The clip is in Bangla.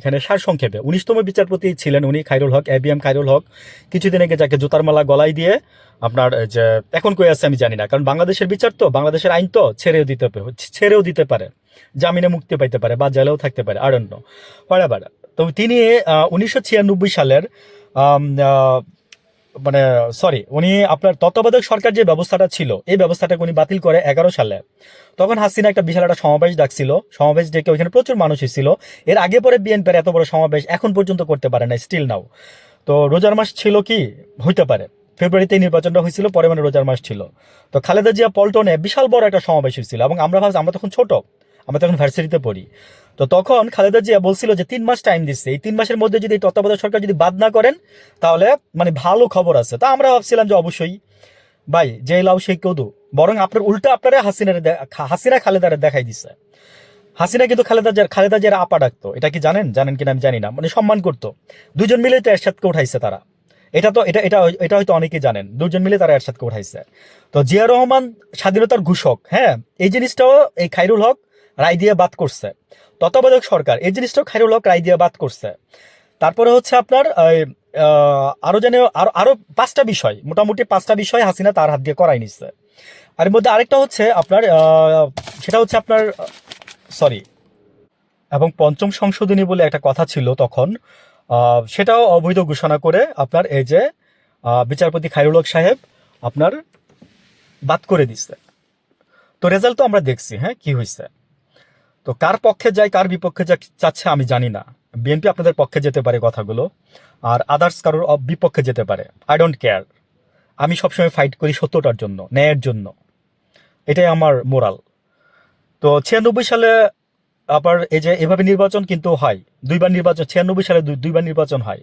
এখানে সারসংক্ষেপে 19তম বিচারপতি ছিলেন উনি, খায়রুল হক, এবিএম খায়রুল হক। কিছুদিন আগে যাকে জুতার মালা গলায় দিয়ে আপনার যে এখন কই আছে আমি জানি না, কারণ বাংলাদেশের বিচার তো, বাংলাদেশের আইন তো ছেড়েও দিতে পারে, জামিনে মুক্তি পাইতে পারে বা জেলেও থাকতে পারে, আর অন্য হোয়াটএভার। তো তিনি 1996 সালের আম, আহ, মানে সরি, উনি আপনার তত্ত্বাবধায়ক সরকার যে ব্যবস্থাটা ছিল এই ব্যবস্থাটাকে উনি বাতিল করে 11 সালে। তখন হাসিনা একটা বিশাল একটা সমাবেশ ডাকছিল, সমাবেশ ডেকে ওইখানে প্রচুর মানুষ ছিল। এর আগে পরে বিএনপির এত বড় সমাবেশ এখন পর্যন্ত করতে পারে না, স্টিল নাও। তো রোজার মাস ছিল কি, হইতে পারে ফেব্রুয়ারিতে নির্বাচনটা হয়েছিল, পরে মানে রোজার মাস ছিল। তো খালেদা জিয়া পল্টনে বিশাল বড় একটা সমাবেশ হয়েছিল, এবং আমরা ভাবছি, আমরা তখন ছোট, আমরা তখন ভার্সিটিতে পড়ি। তো তখন খালেদা জিয়া বলছিল যে 3 মাস টাইম দিচ্ছে, এই 3 মাসের মধ্যে যদি এই তত্ত্বাবধায়ক সরকার যদি বাদ না করেন তাহলে মানে ভালো খবর আছে। তা আমরা ভাবছিলাম যে অবশ্যই ভাই, যে লাউ সেই কদু, বরং আপনার উল্টা আপনারা হাসিনা খালেদারে দেখাই দিচ্ছে। হাসিনা কিন্তু খালেদা জিয়ার আপা ডাকতো, এটা কি জানেন কিনা আমি জানি না, মানে সম্মান করতো। দুজন মিলে তো এরশাদকে উঠাইছে তারা। এটা তো এটা এটা এটা হয়তো অনেকেই জানেন, দুজন মিলে তারা এরশাদকে উঠাইছে। তো জিয়া রহমান স্বাধীনতার ঘোষক, হ্যাঁ, এই জিনিসটাও এই খায়রুল হক রায় দিয়ে বাদ করছে। তত্ত্বাবধায়ক সরকার এই জিনিসটাও খায়রুল হক রায় দিয়ে বাদ করছে। তারপরে হচ্ছে আপনার আরো জানে আরো আরো 5টা বিষয়, মোটামুটি 5টা বিষয় হাসিনা তার হাত দিয়ে করাই নিচ্ছে। আর এর মধ্যে আরেকটা হচ্ছে আপনার সেটা হচ্ছে আপনার সরি, এবং পঞ্চম সংশোধনী বলে একটা কথা ছিল তখন, সেটাও অবৈধ ঘোষণা করে আপনার এই যে বিচারপতি খায়রুল হক সাহেব আপনার বাদ করে দিচ্ছে। তো রেজাল্ট তো আমরা দেখছি, হ্যাঁ, কি হয়েছে। তো কার পক্ষে যায় কার বিপক্ষে যাচ্ছে আমি জানি না। বিএনপি আপনাদের পক্ষে যেতে পারে কথাগুলো, আর আদার্স কারোর বিপক্ষে যেতে পারে, আই ডোন্ট কেয়ার। আমি সবসময় ফাইট করি সত্যটার জন্য, ন্যায়ের জন্য, এটাই আমার মোরাল। তো 96 সালে আবার এই যে এভাবে নির্বাচন কিন্তু হয়, 2বার নির্বাচন, 96 সালে 2বার নির্বাচন হয়।